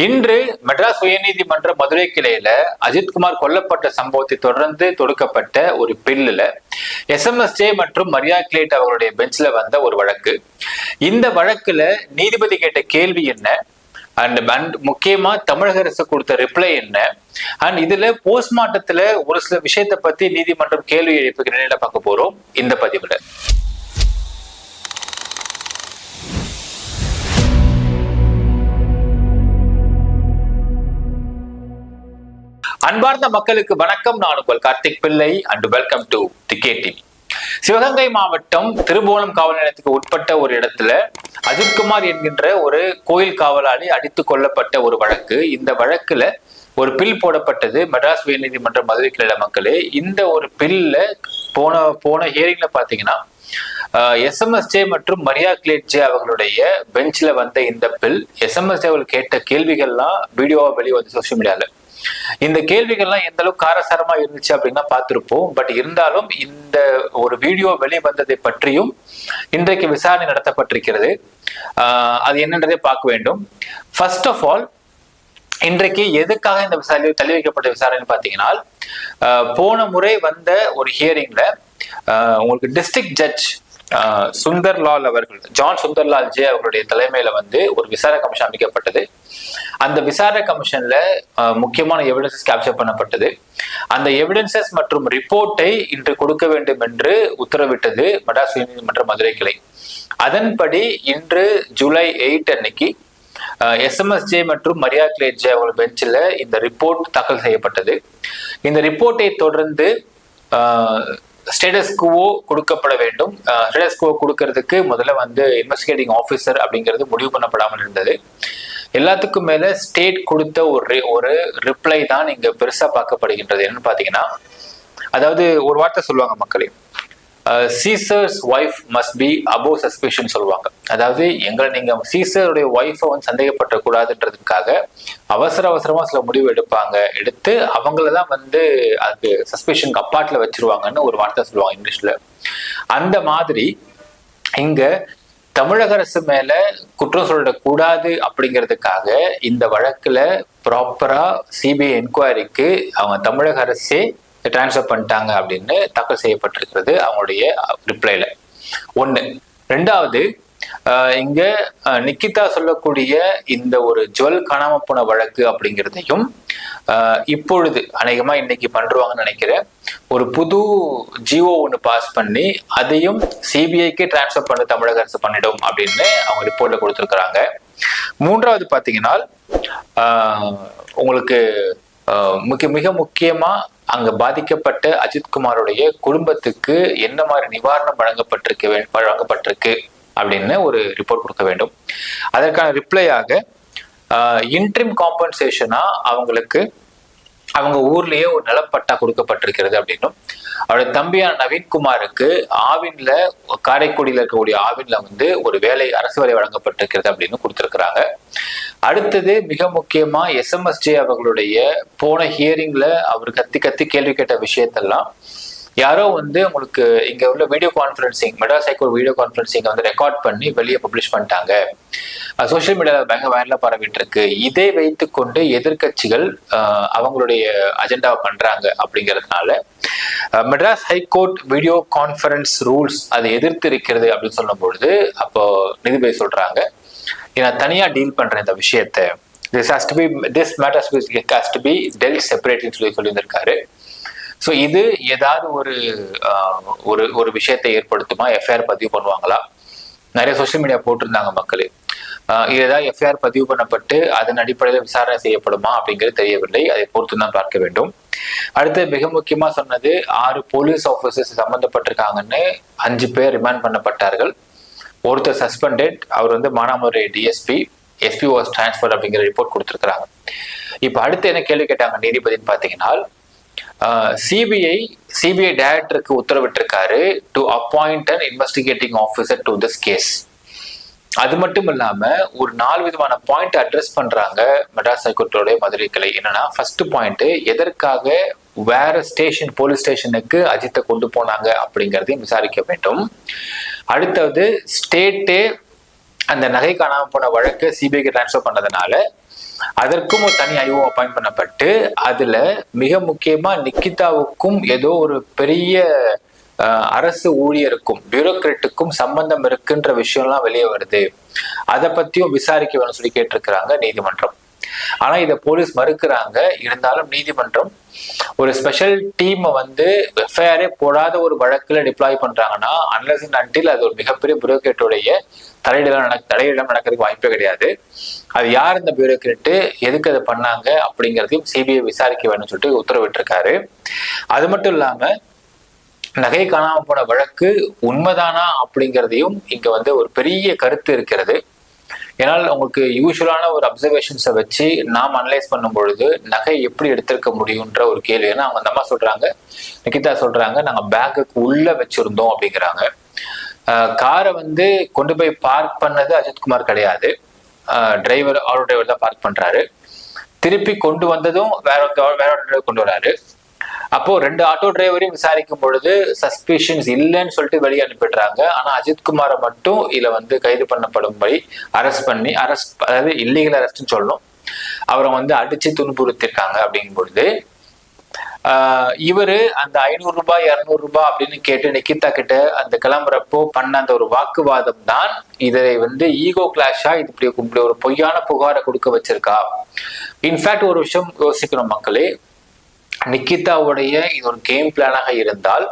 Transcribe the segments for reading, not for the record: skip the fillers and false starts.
இன்று மெட்ராஸ் உயர்நீதிமன்ற மதுரை கிளையில அஜித்குமார் கொல்லப்பட்ட சம்பவத்தை தொடர்ந்து தொடுக்கப்பட்ட ஒரு பில்லுல எஸ்எம்எஸ்ஜே மற்றும் மரியா கிளேட் அவர்களுடைய பெஞ்ச்ல வந்த ஒரு வழக்கு. இந்த வழக்குல நீதிபதி கேட்ட கேள்வி என்ன, அண்ட் முக்கியமா தமிழக அரசு கொடுத்த ரிப்ளை என்ன, அண்ட் இதுல போஸ்ட்மார்ட்டத்துல ஒரு சில விஷயத்தை பத்தி நீதிமன்றம் கேள்வி எழுப்புகிற நிலையில பார்க்க போறோம் இந்த பதிவுல. அன்பார்ந்த மக்களுக்கு வணக்கம். நான் உங்கள் Karthik Pillai and welcome to TK TV. Sivaganga மாவட்டம் திருபுவனம் காவல் நிலையத்துக்கு உட்பட்ட ஒரு இடத்துல அஜித்குமார் என்கின்ற ஒரு கோயில் காவலாளி அடித்து கொல்லப்பட்ட ஒரு வழக்கு. இந்த வழக்குல ஒரு பில் போடப்பட்டது மெட்ராஸ் உயர்நீதிமன்ற மதுரை கிளை மக்களே. இந்த ஒரு பில்ல போன ஹியரிங்ல பாத்தீங்கன்னா எஸ்எம்எஸ்ஜே மற்றும் மரியா கிளேட்ஜே அவர்களுடைய பெஞ்ச்ல வந்த இந்த பில், எஸ்எம்எஸ்ஜே அவர்கள் கேட்ட கேள்விகள்லாம் வீடியோவா வெளியே வந்து சோசியல் மீடியால. இந்த கேள்விகள்லாம் எந்த அளவுக்கு காரசாரமா இருந்துச்சு அப்படின்னா பார்த்திருப்போம். பட் இருந்தாலும் இந்த ஒரு வீடியோ வெளிவந்ததை பற்றியும் இன்றைக்கு விசாரணை நடத்தப்பட்டிருக்கிறது. அது என்னன்றதை பார்க்க வேண்டும். ஃபர்ஸ்ட் ஆஃப் ஆல், இன்றைக்கு எதுக்காக இந்த விசாரணை தள்ளி வைக்கப்பட்ட விசாரணை பார்த்தீங்கன்னா, போன முறை வந்த ஒரு ஹியரிங்ல உங்களுக்கு டிஸ்ட்ரிக்ட் ஜட்ஜ் சுந்தர்லால் அவர்கள், ஜான் சுந்தர்லால் ஜே அவர்களுடைய தலைமையில வந்து ஒரு விசாரணை கமிஷன் அமைக்கப்பட்டது. அந்த விசாரணை கமிஷன்ல முக்கியமான எவிடன்சஸ் கேப்சர் பண்ணப்பட்டது. அந்த எவிடன்சஸ் மற்றும் ரிப்போர்ட்டை இன்று கொடுக்க வேண்டும் என்று உத்தரவிட்டது மெட்ராஸ் உயர்நீதிமன்ற மதுரை கிளை. அதன்படி இன்று ஜூலை 8 அன்னைக்கு எஸ்எம்எஸ்ஜே மற்றும் மரியா கிளேட்ஜே அவர்கள் பெஞ்சில் இந்த ரிப்போர்ட் தாக்கல் செய்யப்பட்டது. இந்த ரிப்போர்ட்டை தொடர்ந்து ஸ்டேட்டஸ் குவோ கொடுக்கப்பட வேண்டும். ஸ்டேட்டஸ் குவோ கொடுக்கறதுக்கு முதல்ல வந்து இன்வெஸ்டிகேட்டிங் ஆஃபீஸர் அப்படிங்கிறது முடிவு பண்ணப்படாமல் இருந்தது. எல்லாத்துக்கும் மேல ஸ்டேட் கொடுத்த ஒரு ரிப்ளை தான் இங்க பெருசா பார்க்கப்படுகின்றது. என்னன்னு பாத்தீங்கன்னா, அதாவது ஒரு வார்த்தை சொல்லுவாங்க மக்களே, scissors wife must be above suspicion சொல்லுவாங்க. அதாவது எங்களை நீங்க சீசருடைய ஒய்ஃபை வந்து சந்தேகப்படக்கூடாதுன்றதுக்காக அவசரமா சில முடிவு எடுத்து அவங்களதான் வந்து அது சஸ்பிஷனுக்கு அப்பாட்ல வச்சிருவாங்கன்னு ஒரு வார்த்தை சொல்லுவாங்க இங்கிலீஷ்ல. அந்த மாதிரி இங்க தமிழக அரசு மேல குற்றம் சொல்லக்கூடாது அப்படிங்கிறதுக்காக இந்த வழக்குல ப்ராப்பரா சிபிஐ என்கொயரிக்கு அவங்க தமிழக அரசே டிரான்ஸ்ஃபர் பண்ணிட்டாங்க அப்படின்னு தாக்கல் செய்யப்பட்டிருக்கிறது அவங்களுடைய ரிப்ளைல. ஒண்ணு. ரெண்டாவது, இங்க நிக்கிதா சொல்லக்கூடிய இந்த ஒரு ஜுவல் காணாம போன வழக்கு அப்படிங்கிறதையும் இப்பொழுது அநேகமா இன்னைக்கு பண்றாங்கன்னு நினைக்கிறேன். ஒரு புது ஜிஓ ஒன்று பாஸ் பண்ணி அதையும் சிபிஐக்கு டிரான்ஸ்ஃபர் பண்ண தமிழக அரசு பண்ணிடும் அப்படின்னு அவங்க ரிப்போர்ட்ல கொடுத்துருக்குறாங்க. மூன்றாவது பாத்தீங்கன்னா, உங்களுக்கு மிக முக்கியமா அங்க பாதிக்கப்பட்ட அஜித்குமாருடைய குடும்பத்துக்கு என்ன மாதிரி நிவாரணம் வழங்கப்பட்டிருக்கு அப்படின்னு ஒரு ரிப்போர்ட் கொடுக்க வேண்டும். அதற்கான ரிப்ளையாக இன்ட்ரிம் காம்பன்சேஷனா அவங்களுக்கு அவங்க ஊர்லயே ஒரு நிலப்பட்டா கொடுக்கப்பட்டிருக்கிறது அப்படின்னும், அவருடைய தம்பியான நவீன்குமாருக்கு ஆவின்ல, காரைக்குடியில இருக்கக்கூடிய ஆவின்ல வந்து ஒரு அரசு வேலை வழங்கப்பட்டிருக்கிறது அப்படின்னு கொடுத்திருக்கிறாங்க. அடுத்தது மிக முக்கியமா எஸ்எம்எஸ்ஜே அவர்களுடைய போன ஹியரிங்ல அவர் கத்தி கேள்வி கேட்ட விஷயத்தெல்லாம் யாரோ வந்து உங்களுக்கு இங்க உள்ள video conferencing, Madras high court video conferencing வந்து ரெக்கார்ட் பண்ணி வெளியே பப்ளிஷ் பண்ணிட்டாங்க. சோசியல் மீடியால பயங்கர வைரலா பரவிட்டு இருக்கு. இதை வைத்துக்கொண்டு எதிர்கட்சிகள் அவங்களுடைய அஜெண்டாவை பண்றாங்க. அப்படிங்கிறதுனால Madras high court video conference rules அதை எதிர்த்து இருக்கிறது அப்படின்னு சொல்லும் பொழுது, அப்போ நீதிபதி சொல்றாங்க, நான் தனியா டீல் பண்றேன் இந்த விஷயத்தை, this matter has to be dealt separately சொல்லியிருந்திருக்காரு. ஸோ இது ஏதாவது ஒரு விஷயத்தை ஏற்படுத்துமா? எஃப்ஐஆர் பதிவு பண்ணுவாங்களா? நிறைய சோசியல் மீடியா போட்டிருந்தாங்க மக்களே. இது ஏதாவது எஃப்ஐஆர் பதிவு பண்ணப்பட்டு அதன் அடிப்படையில் விசாரணை செய்யப்படுமா அப்படிங்கிறது தெரியவில்லை. அதை பொறுத்து தான் பார்க்க வேண்டும். அடுத்து மிக முக்கியமா சொன்னது, 6 போலீஸ் ஆஃபீஸர்ஸ் சம்பந்தப்பட்டிருக்காங்கன்னு 5 பேர் ரிமாண்ட் பண்ணப்பட்டார்கள். ஒருத்தர் சஸ்பெண்டட், அவர் வந்து மானாமதுரை டிஎஸ்பி வாஸ் டிரான்ஸ்பர் அப்படிங்கிற ரிப்போர்ட் கொடுத்துருக்காங்க. இப்ப அடுத்து என்ன கேள்வி கேட்டாங்க நீதிபதினு பாத்தீங்கன்னா, சிபிஐ டைரக்டருக்கு உத்தரவிட்டிருக்காரு to appoint an investigating officer to this case. அது மட்டும் இல்லாம ஒரு 4 விதமான பாயிண்ட் அட்ரஸ் பண்றாங்க மெட்ராஸ் ஹைகோர்ட்டோட மதுரை கிளை. என்னன்னா, ஃபர்ஸ்ட் பாயிண்ட், எதற்காக வேற போலீஸ் ஸ்டேஷனுக்கு அஜித்தை கொண்டு போனாங்க அப்படிங்கறதையும் விசாரிக்க வேண்டும். அடுத்தது, ஸ்டேட்டே அந்த நகை காணாம போன வழக்கு சிபிஐக்கு டிரான்ஸ்ஃபர் பண்ணதுனால அதற்கும் ஒரு தனி ஐஓ அப்பாயிண்ட் பண்ணப்பட்டு அதுல மிக முக்கியமா நிக்கிதாவுக்கும் ஏதோ ஒரு பெரிய அரசு ஊழியருக்கும் பியூரோக்ராட்டுக்கும் சம்பந்தம் இருக்குன்ற விஷயம்லாம் வெளியே வருது, அதை பத்தியும் விசாரிக்க வேணும்னு சொல்லி கேட்டிருக்கிறாங்க நீதிமன்றம். ஆனா இதை போலீஸ் மறுக்கிறாங்க. இருந்தாலும் நீதிமன்றம் ஒரு ஸ்பெஷல் டீமை வந்து எஃப்ஐஆரே போடாத ஒரு வழக்குல டிப்ளாய் பண்றாங்கன்னா அன்லஸ் அண்ட் அன்டில் அது ஒரு மிகப்பெரிய பியூரோக்ராட்டுடைய தலையிடம் நடக்கிறதுக்கு வாய்ப்பே கிடையாது. அது யார் இந்த பியூரோக்ராட்டு, எதுக்கு அதை பண்ணாங்க அப்படிங்கிறதையும் சிபிஐ விசாரிக்க வேணும்னு சொல்லிட்டு உத்தரவிட்டிருக்காரு. அது மட்டும் இல்லாம நகை காணாம போன வழக்கு உண்மைதானா அப்படிங்கிறதையும் இங்க வந்து ஒரு பெரிய கருத்து இருக்கிறது. ஏன்னால் உங்களுக்கு யூஸ்வலான ஒரு அப்சர்வேஷன்ஸை வச்சு நாம் அனலைஸ் பண்ணும் பொழுது நகை எப்படி எடுத்திருக்க முடியுன்ற ஒரு கேள்வி. ஏன்னா அவங்க அந்த அம்மா சொல்றாங்க, நிகிதா சொல்றாங்க, நாங்க பேக்குக்கு உள்ள வச்சிருந்தோம் அப்படிங்கிறாங்க. காரை வந்து கொண்டு போய் பார்க் பண்ணது அஜித்குமார் கிடையாது, டிரைவர் ஆட்டோ டிரைவர் தான் பார்க் பண்றாரு. திருப்பி கொண்டு வந்ததும் வேற டிரைவர் கொண்டு வராரு. அப்போ 2 ஆட்டோ டிரைவரையும் விசாரிக்கும் பொழுது சஸ்பிஷன்ஸ் இல்லைன்னு சொல்லிட்டு வெளியே அனுப்பிடுறாங்க. ஆனா அஜித்குமாரை மட்டும் இதுல வந்து கைது பண்ணப்படும்படி அரெஸ்ட் அதாவது இல்லீகல் அரெஸ்ட்னு சொல்லணும், அவரை வந்து அடிச்சு துன்புறுத்திருக்காங்க. அப்படிங்கும் பொழுது இவரு அந்த 500 ரூபாய் 200 ரூபாய் அப்படின்னு கேட்டு நிகிதா கிட்ட அந்த கிளம்புறப்போ பண்ண அந்த ஒரு வாக்குவாதம் தான் இதை வந்து ஈகோ கிளாஷா இது இப்படி ஒரு பொய்யான புகாரை கொடுக்க வச்சிருக்கா. இன்ஃபேக்ட் ஒரு விஷயம் யோசிக்கணும் மக்களே, நிகிதாவுடைய இது ஒரு கேம் பிளானாக இருந்தால்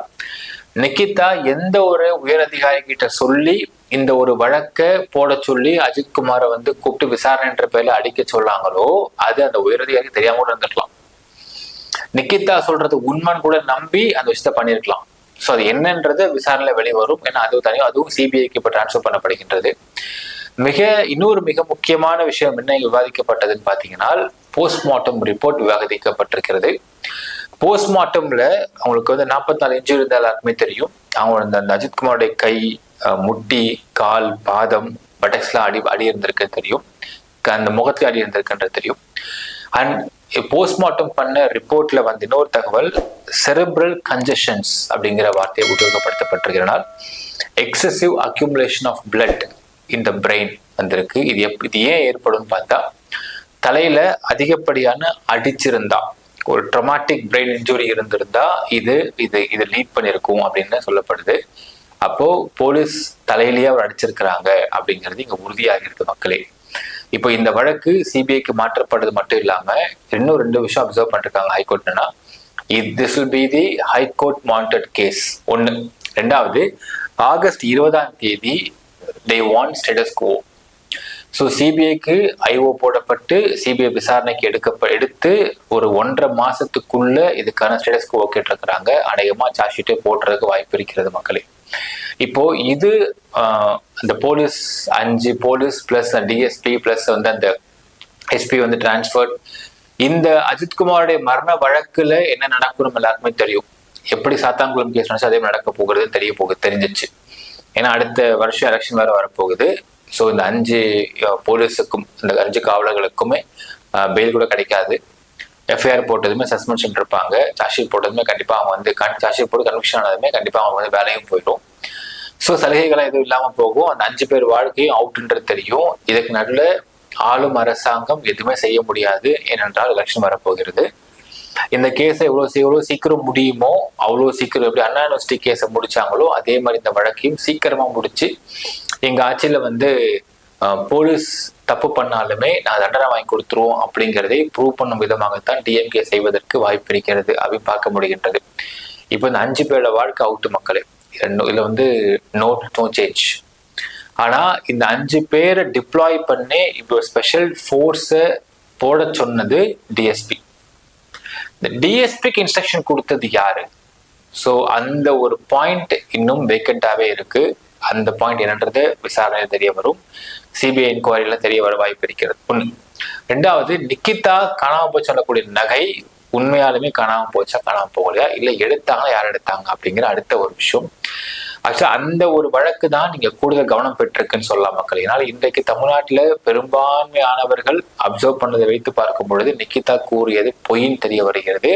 நிகிதா எந்த ஒரு உயரதிகாரி கிட்ட சொல்லி இந்த ஒரு வழக்கை போட சொல்லி அஜித்குமாரை வந்து கூப்பிட்டு விசாரணைன்ற பேர்ல அடிக்க சொல்லாங்களோ அது அந்த உயரதிகாரி தெரியாம கூட இருந்திருக்கலாம். நிகிதா சொல்றது உண்மைன்னு கூட நம்பி அந்த விஷயத்த பண்ணிருக்கலாம். ஸோ அது என்னன்றது விசாரணையில வெளிவரும். ஏன்னா அதுவும் சிபிஐக்கு இப்போ டிரான்ஸ்ஃபர் பண்ணப்படுகின்றது. இன்னொரு மிக முக்கியமான விஷயம் என்ன விவாதிக்கப்பட்டதுன்னு பாத்தீங்கன்னா, போஸ்ட்மார்ட்டம் ரிப்போர்ட் விவாதிக்கப்பட்டிருக்கிறது. போஸ்ட்மார்ட்டம்ல அவங்களுக்கு வந்து 44 இன்ஜுரி இருந்தால் எல்லாருக்குமே தெரியும். அவங்க அந்த அஜித்குமாரோடைய கை, முட்டி, கால், பாதம், பட்டக்ஸ்லாம் அடி இருந்திருக்கு தெரியும், அந்த முகத்துல அடி இருந்திருக்குன்றது தெரியும். அண்ட் போஸ்ட்மார்ட்டம் பண்ண ரிப்போர்ட்ல வந்து இன்னொரு தகவல், செரிப்ரல் கன்ஜஷன்ஸ் அப்படிங்கிற வார்த்தையை உபயோகப்படுத்தப்பட்டிருக்கிறனால் எக்ஸசிவ் அக்யூமுலேஷன் ஆஃப் பிளட் இந்த பிரெயின் வந்திருக்கு. இது ஏன் ஏற்படும் பார்த்தா, தலையில அதிகப்படியான அடிச்சிருந்தா, ஒரு ட்ரமாட்டிக் பிரெயின் இன்ஜுரி இருந்திருந்தா இது லீட் பண்ணிருக்கும் அப்படின்னு சொல்லப்படுது. அப்போ போலீஸ் தலையிலேயே அவர் அடிச்சிருக்கிறாங்க அப்படிங்கிறது இங்க உறுதியாகிறது மக்களே. இப்போ இந்த வழக்கு சிபிஐக்கு மாற்றப்படுறது மட்டும் இல்லாம இன்னும் 2 விஷயம் அப்சர்வ் பண்ணிருக்காங்க ஹைகோர்ட்னா, this will be the high court monitored case 1. 2வது, ஆகஸ்ட் 20ஆம் தேதி they want status quo. So சிபிஐக்கு ஐஓ போடப்பட்டு சிபிஐ விசாரணைக்கு எடுத்து ஒரு 1.5 மாசத்துக்குள்ள இதுக்கான ஸ்டேட்டஸ் குவோ கேட்டிருக்கிறாங்க. அநேகமா சார்ஜ் ஷீட்டே போடுறதுக்கு வாய்ப்பு இருக்கிறது மக்களே. இப்போ இது அந்த police 5 police plus DSP plus வந்து அந்த எஸ்பி வந்து டிரான்ஸ்பர், இந்த அஜித்குமாரோடைய மரண வழக்குல என்ன நடக்கும் நம்ம எல்லாருக்குமே தெரியும். எப்படி சாத்தான்குளம் கேஸ் நடந்துச்சு அதே நடக்க போகிறது தெரிஞ்சிச்சு. ஏன்னா அடுத்த வருஷம் எலெக்ஷன் வேற வரப்போகுது. ஸோ இந்த 5 போலீஸுக்கும் இந்த 5 காவலர்களுக்குமே பெயில் கூட கிடைக்காது. எஃப்ஐஆர் போட்டதுமே சஸ்பென்ஷன் இருப்பாங்க, சார்ஜ் ஷீட் போட்டதுமே கண்டிப்பாக அவங்க வந்து சார்ஜ் ஷீட் போட்டு கன்விக்ஷன் ஆனதுமே கண்டிப்பாக அவங்க வந்து வேலையும் போயிடும். ஸோ சலுகைகள்லாம் எதுவும் இல்லாமல் போகும். அந்த 5 பேர் வாழ்க்கையும் அவுட்ன்றது தெரியும். இதுக்கு நடுவில் ஆளும் அரசாங்கம் எதுவுமே செய்ய முடியாது, ஏனென்றால் எலெக்ஷன் வரப்போகிறது. இந்த கேஸை எவ்வளோ சீக்கிரம் முடியுமோ அவ்வளோ சீக்கிரம், எப்படி அண்ணா யூனிவர்சிட்டி கேஸை முடிச்சாங்களோ அதே மாதிரி இந்த வழக்கையும் சீக்கிரமா முடிச்சு எங்க ஆட்சியில வந்து போலீஸ் தப்பு பண்ணாலுமே நான் தண்டனை வாங்கி கொடுத்துருவோம் அப்படிங்கிறதை ப்ரூவ் பண்ணும் விதமாகத்தான் டிஎம்கே செய்வதற்கு வாய்ப்பு இருக்கிறது அப்படின்னு பார்க்க முடிகின்றது. இப்போ இந்த 5 பேரோட வாழ்க்கை அவுட்டு மக்களே, இதுல வந்து நோ சேஞ்ச். ஆனா இந்த 5 பேரை டிப்ளாய் பண்ணி இப்போ ஸ்பெஷல் ஃபோர்ஸை போட சொன்னது டிஎஸ்பி. இந்த டிஎஸ்பிக்கு இன்ஸ்ட்ரக்ஷன் கொடுத்தது யாரு? ஸோ அந்த ஒரு பாயிண்ட் இன்னும் வேக்கண்டாவே இருக்கு. அந்த பாயிண்ட் என்னன்றது விசாரணையில் தெரிய வரும், சிபிஐ என்கொயரியில தெரிய வர வாய்ப்பு இருக்கிறது. 1. 2வது, நிகிதா காணாம போச்சு சொல்லக்கூடிய நகை உண்மையாலுமே காணாம போச்சா காணாம போகலையா, இல்லை எடுத்தாங்களா யார் எடுத்தாங்க அப்படிங்கிற அடுத்த ஒரு விஷயம். ஆக்சுவலா அந்த ஒரு வழக்கு தான் நீங்க கூடுதல் கவனம் பெற்றிருக்குன்னு சொல்லலாம் மக்கள். ஏன்னால் இன்றைக்கு தமிழ்நாட்டில் பெரும்பான்மையானவர்கள் அப்சர்வ் பண்ணதை வைத்து பார்க்கும் பொழுது நிகிதா கூறியது பொய்ன்னு தெரிய வருகிறது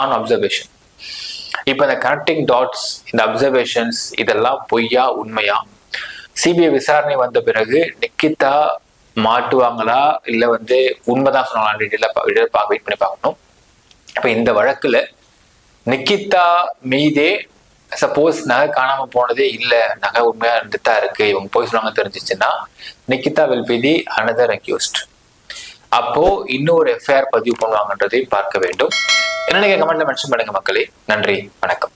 ஆன் அப்சர்வேஷன். இப்ப இந்த கனெக்டிங் டாட்ஸ், இந்த அப்சர்வேஷன்ஸ் இதெல்லாம் பொய்யா உண்மையா? சிபிஐ விசாரணை வந்த பிறகு நிகிதா மாட்டுவாங்களா இல்ல உண்மைதான் சொன்னாங்களா வெயிட் பண்ணி பார்க்கணும். இப்ப இந்த வழக்குல நிக்கிதா மீதே சப்போஸ் நகை காணாம போனதே இல்ல, நகை உண்மையா இருந்துதான் இருக்கு, இவங்க போய் சொல்லாம தெரிஞ்சிச்சுன்னா Nikita will be the another accused. அப்போ இன்னொரு எஃப்ஐஆர் பதிவு பண்ணுவாங்கன்றதையும் பார்க்க வேண்டும். என்ன கமெண்ட்ல மென்ஷன் பண்ணுங்க மக்களே. நன்றி, வணக்கம்.